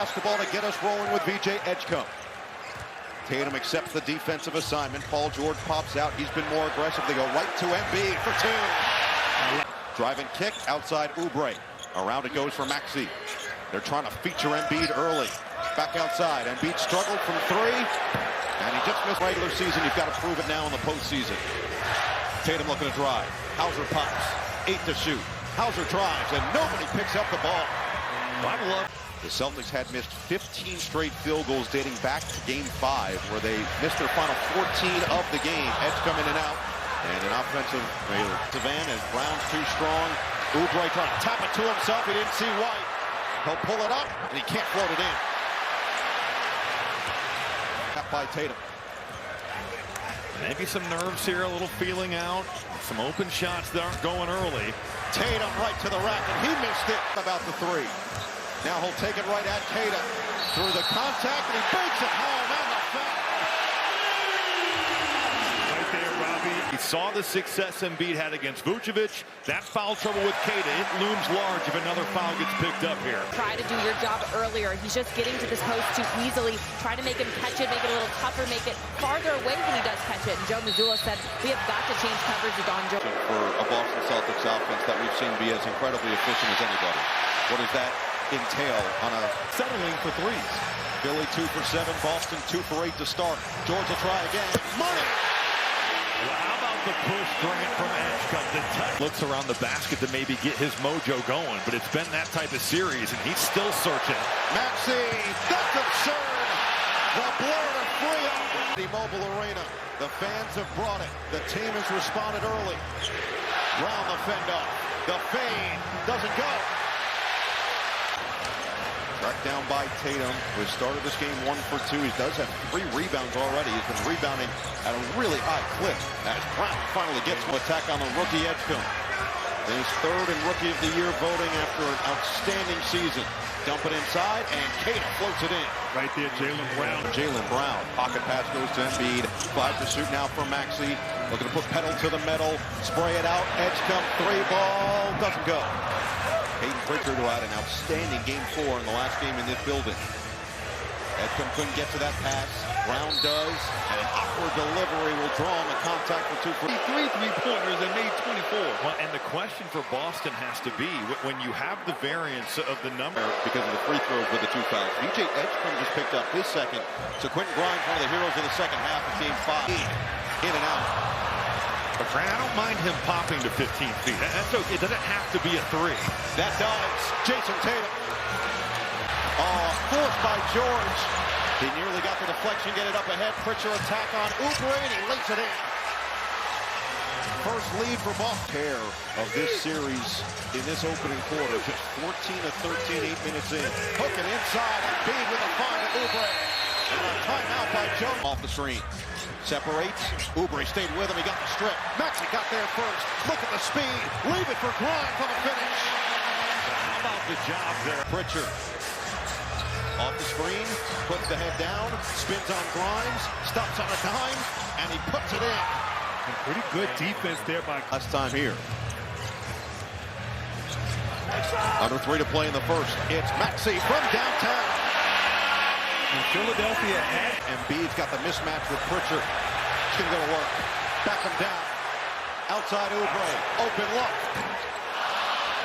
Basketball to get us rolling with VJ Edgecombe. Tatum accepts the defensive assignment. Paul George pops out. He's been more aggressive. They go right to Embiid for two. Driving kick outside Oubre. Around it goes for Maxey. They're trying to feature Embiid early. Back outside. Embiid struggled from three. And he just missed regular season. You've got to prove it now in the postseason. Tatum looking to drive. Hauser pops. 8 to shoot. Hauser drives, and nobody picks up the ball. I love. The Celtics had missed 15 straight field goals dating back to Game 5, where they missed their final 14 of the game. Edgecombe in and out. And an offensive Savan as Brown's too strong. Oubre trying to tap it to himself. He didn't see White. He'll pull it up, and he can't float it in. Tap by Tatum. Maybe some nerves here, a little feeling out. Some open shots that aren't going early. Tatum right to the rack, and he missed it. About the three. Now he'll take it right at Tatum. Through the contact, and he breaks it home. And the foul. Right there, Robbie. He saw the success Embiid had against Vucevic. That foul trouble with Keita, it looms large if another foul gets picked up here. Try to do your job earlier. He's just getting to this post too easily. Try to make him catch it, make it a little tougher, make it farther away when he does catch it. And Joe Mazzulla said, we have got to change coverage with Don Joe. For a Boston Celtics offense that we've seen be as incredibly efficient as anybody. What does that entail on a Settling for threes? Philly 2 for 7, Boston 2 for 8 to start. George will try again. Money! Well, how about the push Grant from Edgecombe? The touch looks around the basket to maybe get his mojo going, but it's been that type of series, and he's still searching. Maxey, that's absurd! The blur to free up the Mobile Arena. The fans have brought it. The team has responded early. Brown the fend off. The fade doesn't go. Tracked down by Tatum, who started this game 1 for 2. He does have 3 rebounds already. He's been rebounding at a really high clip as Brown finally gets an attack on the rookie Edgecombe. His 3rd in Rookie of the Year voting after an outstanding season. Dump it inside, and Keita floats it in. Right there, Jaylen Brown. Pocket pass goes to Embiid. 5 to shoot now for Maxey. Looking to put pedal to the metal. Spray it out. Edgecombe, 3 ball. Doesn't go. Peyton Pritchard who had an outstanding Game 4 in the last game in this building. Edgecombe couldn't get to that pass. Brown does, and an awkward delivery will draw him a contact for 2 for 3 three-pointers and made 24. Well, and the question for Boston has to be, when you have the variance of the number. Because of the free throws with the 2 fouls. VJ Edgecombe just picked up his second. So Quentin Grimes, one of the heroes of the second half of Game 5. In and out. But Grant, I don't mind him popping to 15 feet. That's okay. It doesn't have to be a 3. That does. Jason Tatum. Oh, forced by George. He nearly got the deflection, get it up ahead. Pritchard attack on Oubre, and he lays it in. First lead for Boston. Pair of this series in this opening quarter. Just 14 to 13, 8 minutes in. Hook it inside, and Embiid with a find at Oubre. And a timeout by Jones. Off the screen. Separates. Oubre stayed with him. He got the strip. Maxey got there first. Look at the speed. Leave it for Grimes for the finish. How about the job there? Pritchard. Off the screen. Puts the head down. Spins on Grimes. Stops on a dime. And he puts it in. And pretty good defense there by last time here. Under 3 to play in the first. It's Maxey from downtown. And Philadelphia had. Embiid's got the mismatch with Pritchard. It's going to go to work. Back him down. Outside Oubre. Open look.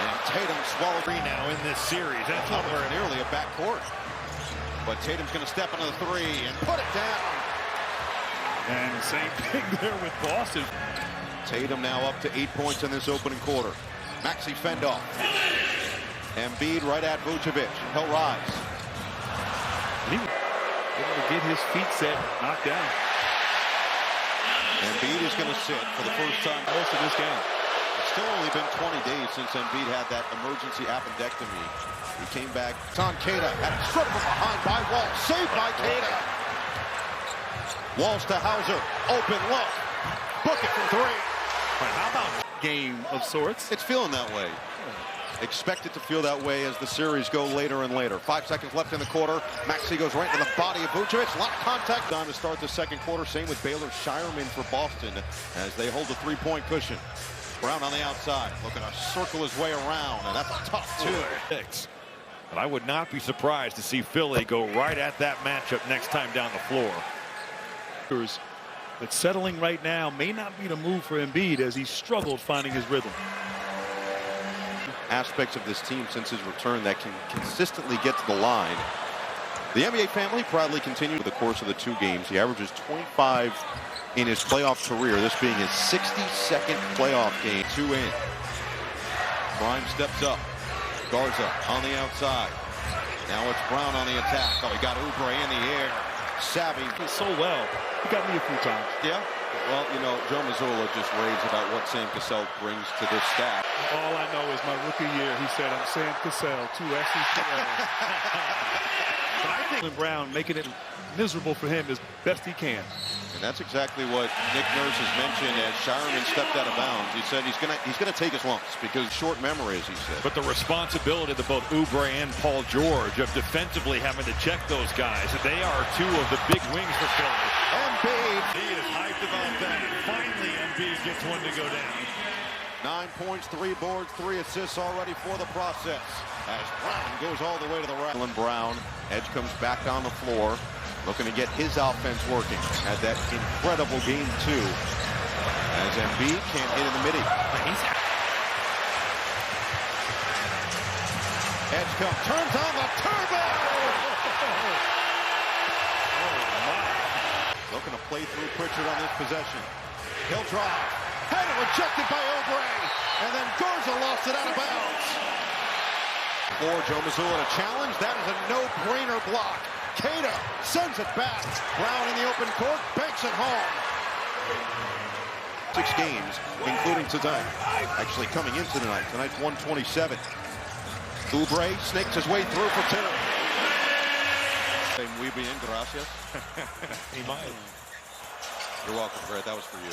And Tatum swallowed now in this series. That's not very nearly a backcourt. But Tatum's going to step into the 3 and put it down. And same thing there with Boston. Tatum now up to 8 points in this opening quarter. Maxey fend off. Embiid right at Vucevic. He'll rise. He was able to get his feet set, knocked down. Embiid is going to sit for the first time most of this game. It's still only been 20 days since Embiid had that emergency appendectomy. He came back. It's on Keita. Had it stripped from behind by Wall. Saved by Keita. Walls to Hauser. Open look. Book it from 3. How about game of sorts? It's feeling that way. Expect it to feel that way as the series go later and later. 5 seconds left in the quarter. Maxey goes right into the body of Vucevic. A lot of contact. Time to start the second quarter. Same with Baylor Shireman for Boston as they hold the 3-point cushion. Brown on the outside. Looking to circle his way around, and that's a tough 2. But I would not be surprised to see Philly go right at that matchup next time down the floor. But settling right now may not be the move for Embiid as he struggled finding his rhythm. Aspects of this team since his return that can consistently get to the line. The NBA family proudly continued over the course of the 2 games. He averages 25 in his playoff career, this being his 62nd playoff game. 2 in. Prime steps up. Garza on the outside. Now it's Brown on the attack. Oh, he got Oubre in the air. Savvy. So well. He got me a few times. Yeah. Well, you know, Joe Mazzulla just raves about what Sam Cassell brings to this staff. All I know is my rookie year, he said, I'm Sam Cassell, 2 S's. But I think Brown making it miserable for him as best he can. And that's exactly what Nick Nurse has mentioned as Shireman stepped out of bounds. He said he's gonna take his lumps because short memory, as he said. But the responsibility to both Oubre and Paul George of defensively having to check those guys. They are 2 of the big wings for Philly. Embiid. He is hyped about that. Finally, Embiid gets one to go down. 9 points, 3 boards, 3 assists already for the process. As Brown goes all the way to the right. Brown, Edge comes back on the floor, looking to get his offense working. Had that incredible game, too. As Embiid can't hit in the midi. Edge comes, turns on the turbo! Looking to play through Pritchard on this possession. He'll drive. Header rejected by Oubre. And then Garza lost it out of bounds. For Joe Mazzulla to challenge. That is a no-brainer block. Keita sends it back. Brown in the open court. Banks it home. 6 games, including tonight. Actually coming into tonight. Tonight's 127. Oubre snakes his way through for 2. Muy bien, gracias. He might. You're welcome, Brett. That was for you.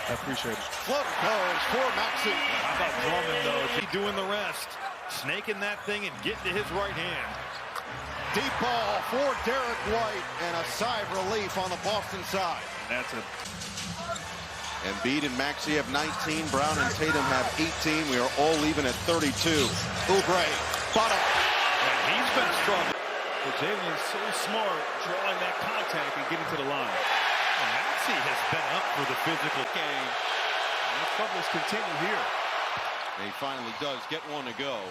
I appreciate it. Float goes for Maxey. How about Drummond, though? He doing the rest. Snaking that thing and getting to his right hand. Deep ball for Derek White and a sigh of relief on the Boston side. That's it. Embiid and Maxey have 19. Brown and Tatum have 18. We are all even at 32. Oubre, bottom. And he's been struggling. But Jalen's so smart drawing that contact and getting to the line. And Maxey has been up for the physical Game. And the troubles continue here. And he finally does get one to go.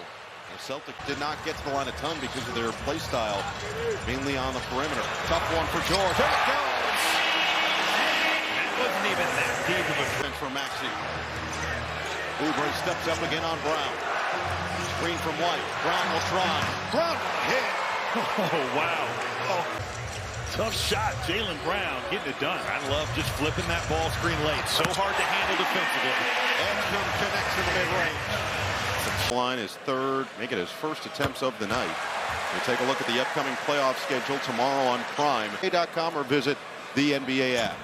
The Celtics did not get to the line a ton because of their play style, mainly on the perimeter. Tough one for George. There it goes! That wasn't even that deep of a Defense for Maxey. Oubre steps up again on Brown. Screen from White. Brown will try. Brown hit. Oh, wow. Oh. Tough shot, Jaylen Brown getting it done. I love just flipping that ball screen late. So hard to handle defensively. Edgecombe connects in the mid-range. Line is 3rd, make it his first attempts of the night. We'll take a look at the upcoming playoff schedule tomorrow on Prime. NBA.com or visit the NBA app.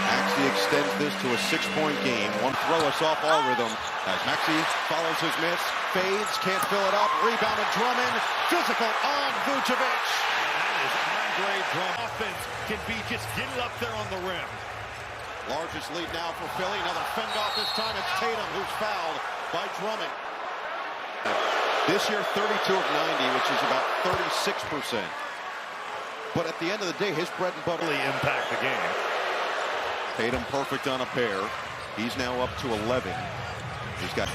Maxey extends this to a 6-point game. One throw us off all rhythm as Maxey follows his miss, fades, can't fill it up, rebounded Drummond, physical on Vucevic. That is Andre Drummond. Offense can be just get it up there on the rim. Largest lead now for Philly. Another fend off this time. It's Tatum who's fouled by Drummond. This year, 32 of 90, which is about 36%. But at the end of the day, his bread and butter Really impact the game. Tatum perfect on a pair. He's now up to 11. He's got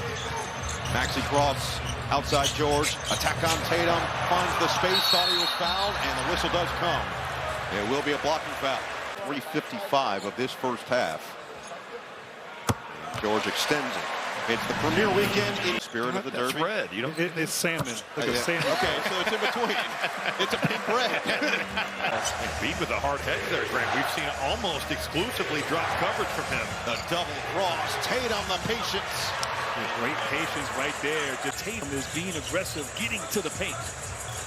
Maxey cross outside George. Attack on Tatum. Finds the space. Thought he was fouled, and the whistle does come. It will be a blocking foul. 3:55 of this first half. George extends it. It's the premier weekend in spirit of the That's Derby. red. You don't. It's salmon. Look at salmon. Okay, so it's in between. It's a pink red. Beat with a hard head there, Grant. We've seen almost exclusively drop coverage from him. The double cross. Tatum, the patience. Great patience right there. Tatum is being aggressive, getting to the paint.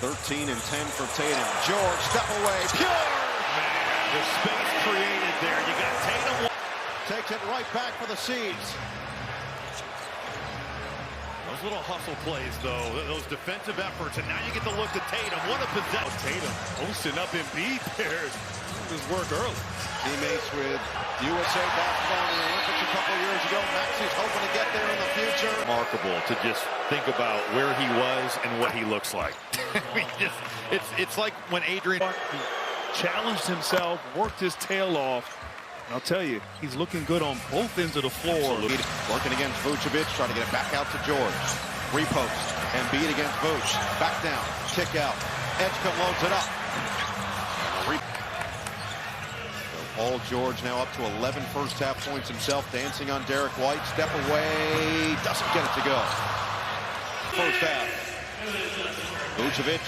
13 and 10 for Tatum. George, step away. Pure! Man, the space created there. You got Tatum. Takes it right back for the Seeds. Those those little hustle plays, though, those defensive efforts, and now you get to look at Tatum. What a possession. Tatum posting up Embiid there. His work early. Teammates with USA basketball in the Olympics a couple years ago. Maxi's hoping to get there in the future. Remarkable to just think about where he was and what he looks like. It's like when Adrian Challenged himself, worked his tail off. I'll tell you, he's looking good on both ends of the floor. Working against Vucevic, trying to get it back out to George. Repost. Embiid against Vuce. Back down. Kick out. Edgecombe loads it up. Paul George now up to 11 first half points himself, dancing on Derek White. Step away, doesn't get it to go. First half. Vucevic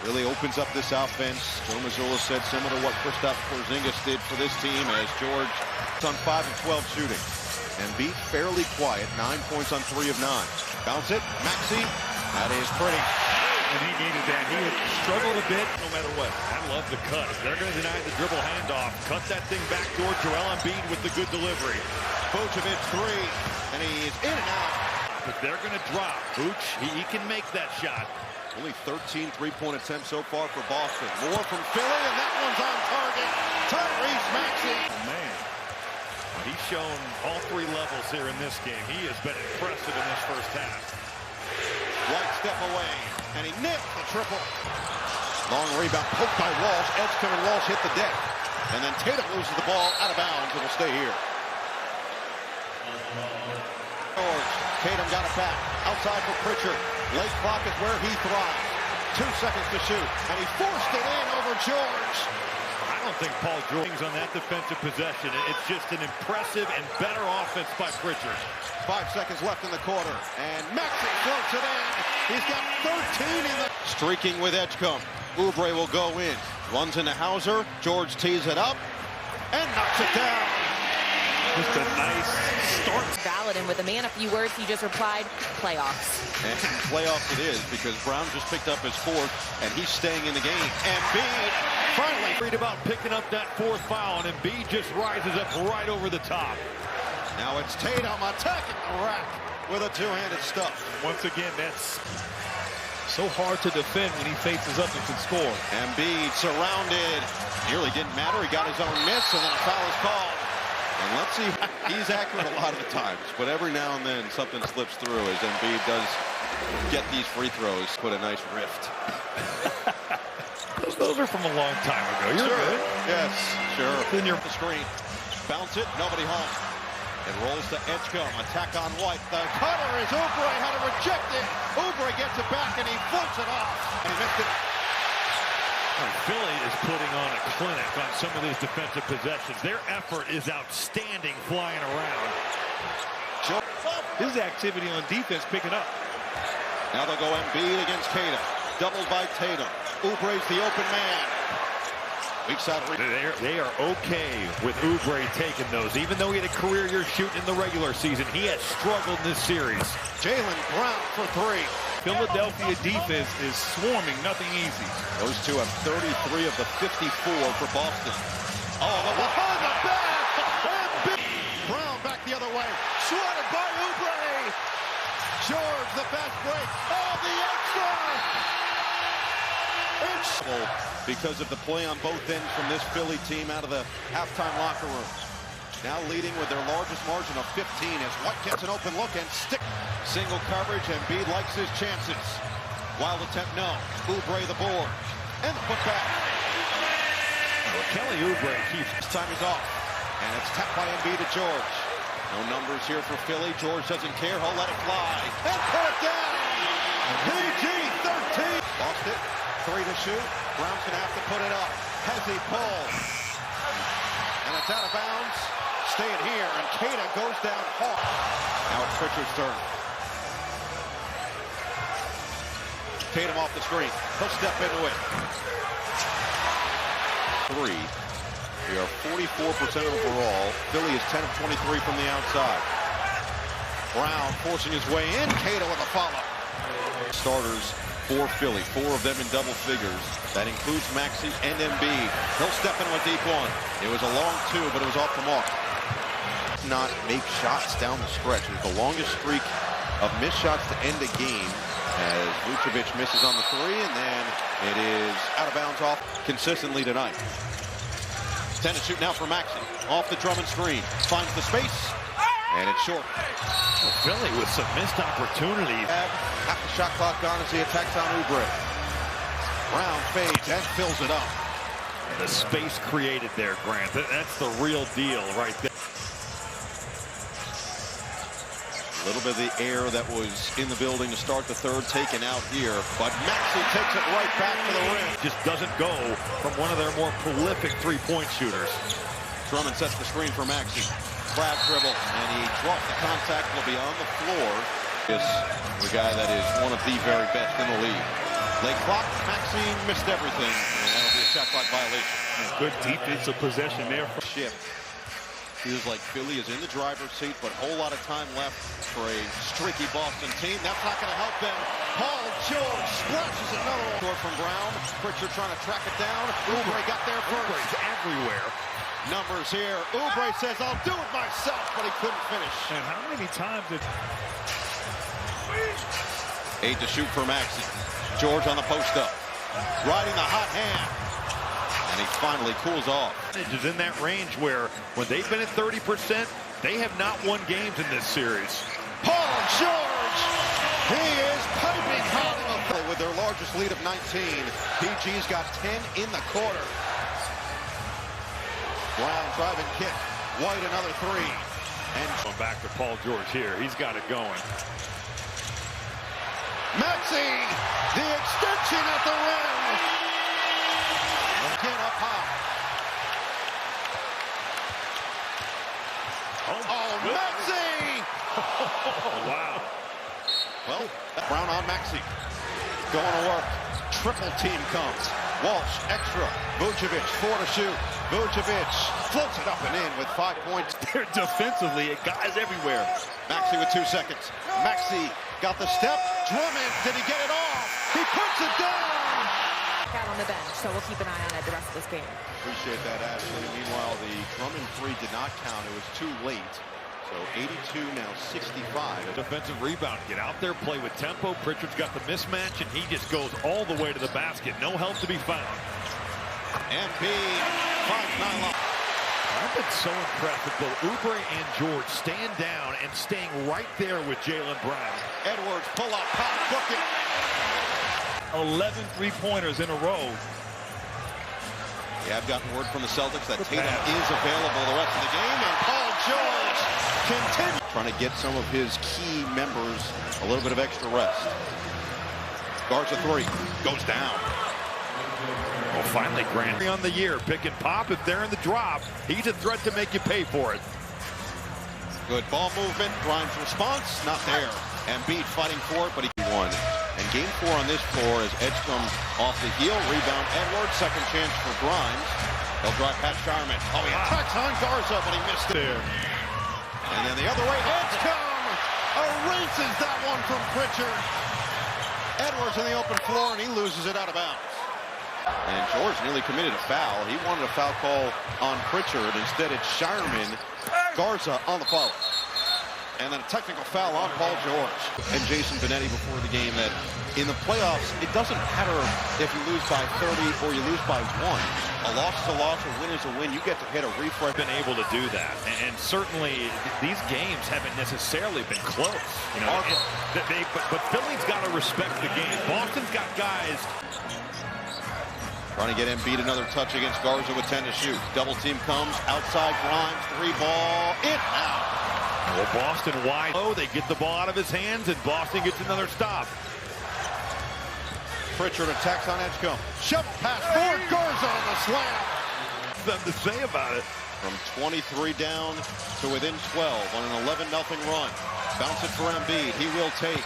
really opens up this offense. Joe Mazzulla said similar to what Kristaps Porzingis did for this team as George is on 5 of 12 shooting. Embiid fairly quiet, 9 points on 3 of 9. Bounce it, Maxey, that is pretty. And he needed that. He had struggled a bit no matter what. I love the cut. They're going to deny the dribble handoff. Cut that thing back toward Joel Embiid with the good delivery. Vucevic 3, and he's in and out. But they're going to drop. Vooch, he can make that shot. Only 13 three-point attempts so far for Boston. More from Philly, and that one's on target. Tyrese Maxey. Oh, man. He's shown all 3 levels here in this game. He has been impressive in this first half. White step away, and he nipped the triple. Long rebound, poked by Walsh. Edgecombe and Walsh hit the deck. And then Tatum loses the ball out of bounds. It'll stay here. George, Tatum got it back. Outside for Pritchard. Late clock is where he thrives. 2 seconds to shoot, and he forced it in over George. I don't think Paul George's on that defensive possession. It's just an impressive and better offense by Pritchard. 5 seconds left in the quarter, and Maxey floats it in. He's got 13 in the... Streaking with Edgecombe. Oubre will go in. Runs into Hauser. George tees it up and knocks it down. Just a nice start. Valid, and with a man a few words, he just replied, playoffs. And playoffs it is, because Brown just picked up his 4th, and he's staying in the game. Embiid finally Worried about picking up that 4th foul, and Embiid just rises up right over the top. Now it's Tatum attacking the rack with a 2-handed stuff. Once again, that's so hard to defend when he faces up and can score. Embiid surrounded. Nearly didn't matter. He got his own miss, and then a foul is called. And let's see, he's accurate a lot of the times, but every now and then something slips through as Embiid does get these free throws. Put a nice rift. Those are from a long time ago. You're good. Yes, sure. Then you're the screen. Bounce it, nobody home. It rolls to Edgecombe. Attack on White. The cutter is Oubre. Had to reject it. Oubre gets it back, and he floats it off. And he missed it. Philly is putting on a clinic on some of these defensive possessions. Their effort is outstanding flying around. His activity on defense picking up. Now they'll go Embiid against Tatum. Doubled by Tatum. Oubre's the open man. Weak side. They are okay with Oubre taking those. Even though he had a career year shooting in the regular season, he has struggled in this series. Jalen Brown for 3. Philadelphia defense is swarming, nothing easy. Those two have 33 of the 54 for Boston. Oh, the behind the back! Brown back the other way. Swatted by Oubre! George, the fast break. Oh, the extra! Because of the play on both ends from this Philly team out of the halftime locker room. Now leading with their largest margin of 15 as White gets an open look and stick. Single coverage, and Embiid likes his chances. Wild attempt, no. Oubre the board. And the putback. Well, Kelly Oubre keeps. His time is off. And it's tapped by Embiid to George. No numbers here for Philly. George doesn't care. He'll let it fly. And put it down. PG 13. Lost it. 3 to shoot. Brown's going to have to put it up. Has he pulled? And it's out of bounds. Staying here, and Cada goes down hard. Now it's Pritchard's turn. Tatum off the screen. He'll step into it. 3. We are 44% overall. Philly is 10 of 23 from the outside. Brown forcing his way in. Cada with a follow. Starters for Philly. 4 of them in double figures. That includes Maxey and Embiid. He'll step into a deep one. It was a long 2, but it was off the mark. Not make shots down the stretch. It was the longest streak of missed shots to end the game as Vucevic misses on the three, and then it is out of bounds off consistently tonight. 10 to shoot now for Maxey. Off the Drummond screen. Finds the space, and it's short. Philly with some missed opportunities. Half the shot clock gone as he attacks on Oubre. Brown fades and fills it up. The space created there, Grant. That's the real deal right there. A little bit of the air that was in the building to start the third taken out here, but Maxey takes it right back to the rim. Just doesn't go from one of their more prolific three-point shooters. Drummond sets the screen for Maxey. Crab dribble, and he drops the contact. Will be on the floor. Is the guy that is one of the very best in the league. Late clock, Maxey missed everything, and that'll be a shot clock violation. Good defensive possession there. Shift. Feels like Philly is in the driver's seat, but a whole lot of time left for a streaky Boston team. That's not going to help them. Paul George splashes another one. Short from Brown. Pritchard trying to track it down. Oubre got there first. Oubre's everywhere. Numbers here. Oubre says, I'll do it myself, but he couldn't finish. And how many times did... 8 to shoot for Maxey. George on the post up. Riding the hot hand. And he finally cools off. Is in that range where when they've been at 30%, they have not won games in this series. Paul George! He is piping hot with their largest lead of 19. PG's got 10 in the quarter. Brown driving kick. White another three. And going back to Paul George here. He's got it going. Maxey, the extension at the rim. Again up high. Oh, Maxey! Wow. Well, Brown on Maxey. Going to work. Triple team comes. Walsh, extra. Vucevic, 4 to shoot. Vucevic floats it up and in with 5 points. They're defensively, guys everywhere. Maxey with 2 seconds. Maxey got the step. Drummond, did he get it off? He puts it down. Out on the bench, so we'll keep an eye on it the rest of this game. Appreciate that, Ashley. Meanwhile, the Drummond three did not count. It was too late. So 82, now 65. Defensive rebound. Get out there, play with tempo. Pritchard's got the mismatch, and he just goes all the way to the basket. No help to be found. Embiid finds nylon. I've been so impressed with both Oubre and George staying down and staying right there with Jaylen Brown. Edwards, pull up, pop, book it. 11 three-pointers in a row. We have gotten word from the Celtics that Tatum is available the rest of the game, and Paul George continues. Trying to get some of his key members a little bit of extra rest. Guards a three, goes down. Well, finally, Grant on the year. Pick and pop if they're in the drop. He's a threat to make you pay for it. Good ball movement. Grimes' response, not there. Embiid fighting for it, but he won. And game 4 on this floor as Edgecombe off the heel. Rebound Edwards. Second chance for Grimes. He'll drive past Sharman. Oh, he attacks on Garza, but he missed it. There. And then the other way. Edgecombe erases that one from Pritchard. Edwards in the open floor, and he loses it out of bounds. And George nearly committed a foul. He wanted a foul call on Pritchard. Instead, it's Sharman. Garza on the follow. And then a technical foul on Paul George. And Jason Benetti before the game that in the playoffs, it doesn't matter if you lose by 30 or you lose by 1. A loss is a loss, a win is a win. You get to hit a refresh. Been able to do that. And certainly these games haven't necessarily been close. You know, but Philly's got to respect the game. Boston's got guys. Trying to get Embiid another touch against Garza with 10 to shoot. Double team comes. Outside Grimes. 3 ball. In out. Well, Boston wide. Oh, they get the ball out of his hands, and Boston gets another stop. Pritchard attacks on Edgecombe. Shove pass forward. Garza on the slam. Nothing to say about it. From 23 down to within 12 on an 11-0 run. Bounce it for Embiid. He will take.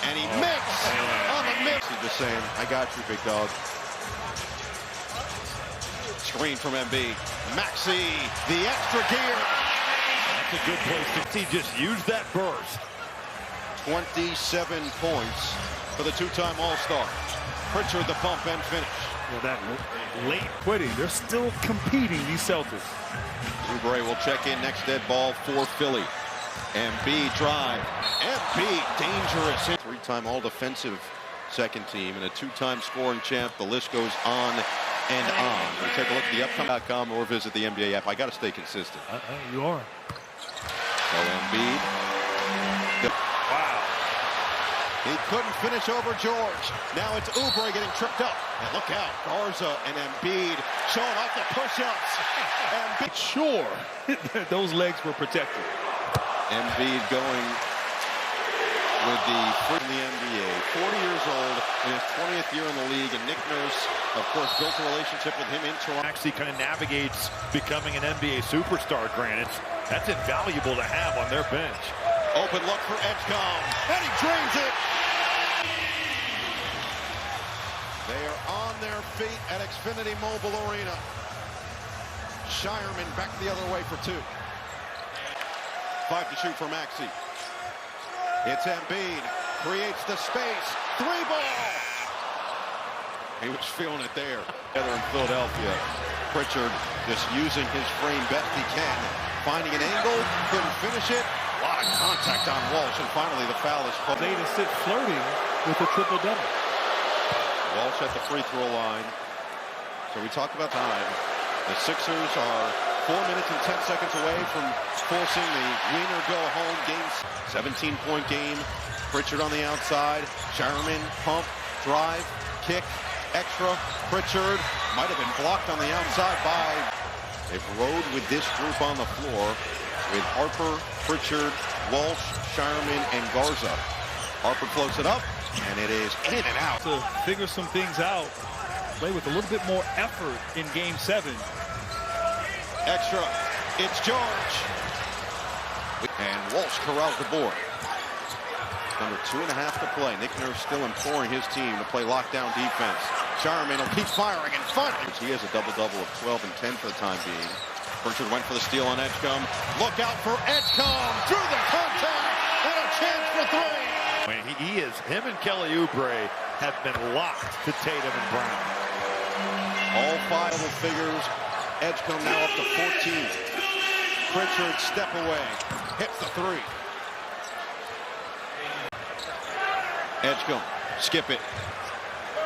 And he makes on the mix. He's just saying, I got you, big dog. Screen from Embiid. Maxey, the extra gear. That's a good place to see. Just use that burst. 27 points for the two-time All-Star. Pritchard the bump and finish. Well, that late quitting, they're still competing, these Celtics. Oubre will check in next dead ball for Philly. Embiid drive. Embiid dangerous. Three-time all-defensive second team and a two-time scoring champ. The list goes on and on. We'll take a look at the upcoming.com or visit the NBA app. I got to stay consistent. You are. So Embiid. Wow. He couldn't finish over George. Now it's Oubre getting tripped up. And look out, Garza and Embiid showing off the push-ups. Embiid. Sure, those legs were protected. Embiid going with the NBA, 40 years old, in his 20th year in the league, and Nick Nurse, of course, built a relationship with him in Toronto. Actually kind of navigates becoming an NBA superstar, granted. That's invaluable to have on their bench. Open look for Edgecombe, and he drains it. They are on their feet at Xfinity Mobile Arena. Shireman back the other way for two. 5 to shoot for Maxey. It's Embiid, creates the space, three ball. He was feeling it there. Together in Philadelphia. Pritchard just using his frame best he can. Finding an angle, couldn't finish it. A lot of contact on Walsh, and finally the foul is called. They to sit flirting with a triple-double. Walsh at the free throw line. So we talk about time. The Sixers are 4 minutes and 10 seconds away from forcing the winner go home game. 17-point game. Pritchard on the outside. Shireman, pump, drive, kick, extra. Pritchard might have been blocked on the outside by. They've rode with this group on the floor with Harper, Pritchard, Walsh, Shireman, and Garza. Harper floats it up, and it is in and out. To figure some things out, play with a little bit more effort in Game 7. Extra, it's George. And Walsh corrals the board. Under 2.5 to play. Nick Nurse still imploring his team to play lockdown defense. Shireman will keep firing, and finally, he has a double-double of 12 and 10 for the time being. Pritchard went for the steal on Edgecombe. Look out for Edgecombe, through the contact, and a chance for three. Him and Kelly Oubre have been locked to Tatum and Brown. All 5 double figures. Edgecombe now up to 14. Pritchard step away, hits the three. Edgecombe, skip it.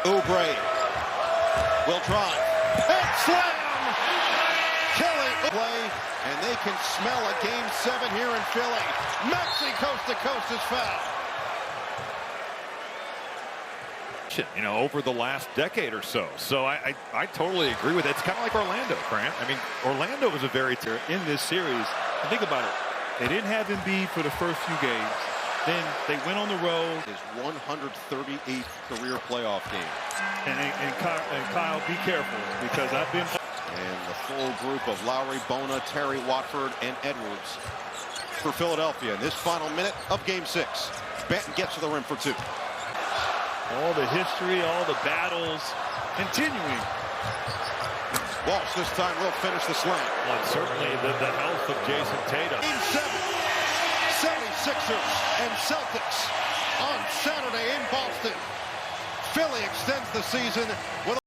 Oubre will drive and slam. Kelly play, and they can smell a Game 7 here in Philly. Maxey coast to coast is fouled. You know, over the last decade or so. So I totally agree with it. It's kind of like Orlando, Grant. I mean, Orlando was a very in this series. Think about it. They didn't have Embiid for the first few games. Then they went on the road. His 138th career playoff game. And Kyle, be careful, because I've been. And the full group of Lowry, Bona, Terry, Watford, and Edwards for Philadelphia in this final minute of Game 6. Benton gets to the rim for two. All the history, all the battles, continuing. Walsh this time will finish the slam. Well, certainly the health of Jason Tatum. Game 7, 76ers and Celtics on Saturday in Boston. Philly extends the season with